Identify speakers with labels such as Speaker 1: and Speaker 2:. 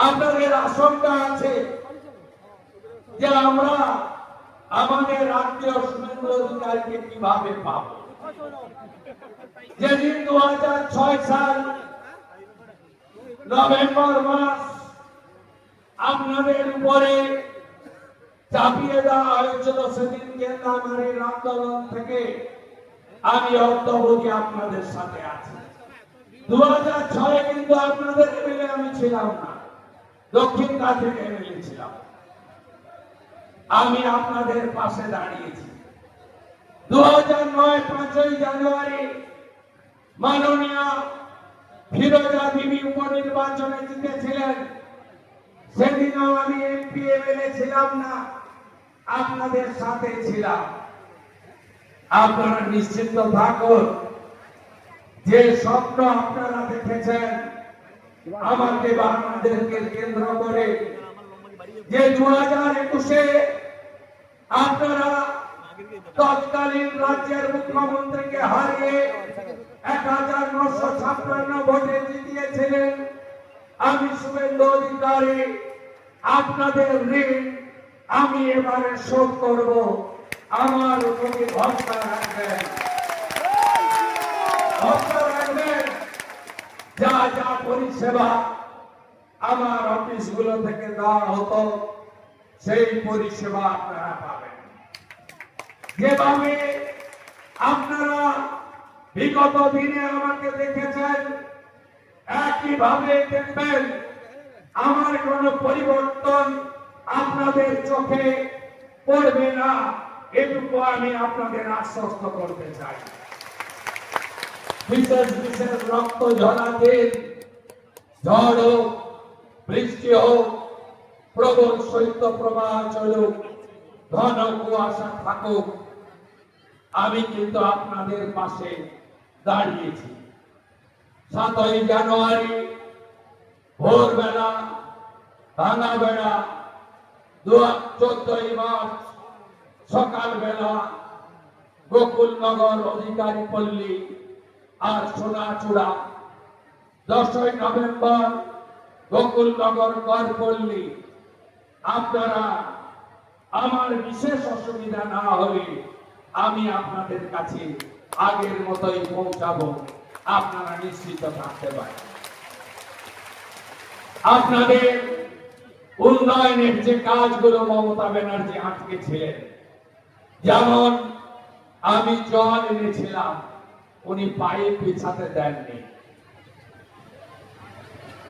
Speaker 1: আপনাদের আশঙ্কা আছে যে আমরা আমাদের আত্মীয় শুভেন্দু অধিকারীকে কিভাবে পাব। যেদিন 2006 সাল নভেম্বর মাস আপনাদের উপরে চাপিয়ে দেওয়া হয়েছিল, সেদিন কেন্দ্রীয় আন্দোলন থেকে আমি অর্থবোধী আপনাদের সাথে আছি। 2006 কিন্তু আপনাদের এমএলএ আমি ছিলাম না, দক্ষিণ কাছের এমএলএ ছিলাম। আমি আপনাদের পাশে দাঁড়িয়েছি। 2009 5ই জানুয়ারি মাননীয় ফিরোজা বিবি উপনির্বাচনে জিতেছিলেন, সেদিনও আমি এমপি এমএলএ ছিলাম না, আপনাদের সাথে ছিলাম। আপনারা নিশ্চিত থাকুন, যে স্বপ্ন আপনারা দেখেছেন আমাকে বা আমাদেরকে কেন্দ্র করে, যে 2021-এ আপনারা তৎকালীন রাজ্যের মুখ্যমন্ত্রীকে হারিয়ে 1956 ভোটে জিতিয়েছিলেন, আমি শুভেন্দু অধিকারী আপনাদের ঋণ আমি এবারে শোধ করব। আমার প্রতি ভরসা রাখবেন, যা যা পরিষেবা আমার অফিসগুলো থেকে দেওয়া হতো সেই পরিষেবা আপনারা পাবেন। যেভাবে আপনারা বিগত দিনে আমাকে দেখেছেন, একইভাবে দেখবেন। আমার কোনো পরিবর্তন আপনাদের চোখে পড়বে না, এটুকু আমি আপনাদের আশ্বস্ত করতে চাই। বিশেষ বিশেষ রক্ত ঝরা দিন, ঝড় হোক, বৃষ্টি হোক, প্রবল শৈত্য প্রবাহ চলুক, ঘন কুয়াশা থাকুক, আমি কিন্তু আপনাদের পাশে দাঁড়িয়েছি। 7ই জানুয়ারি ভোরবেলা, ভাঙা বেড়া, 14ই মার্চ সকালবেলা গোকুলনগর, অধিকারী পল্লী আর সোনাচূড়া, 10ই নভেম্বর গোকুলনগর, করপল্লী। আপনারা আমার বিশেষ অসুবিধা না হলে আমি আপনাদের কাছে আগের মতোই পৌঁছাবো, আপনারা নিশ্চিত থাকতে পারেন। আপনাদের উন্নয়নের যে কাজগুলো মমতা ব্যানার্জি আটকে ছিলেন, যেমন আমি জল এনেছিলাম, উনি পাইপ বিছাতে দেননি।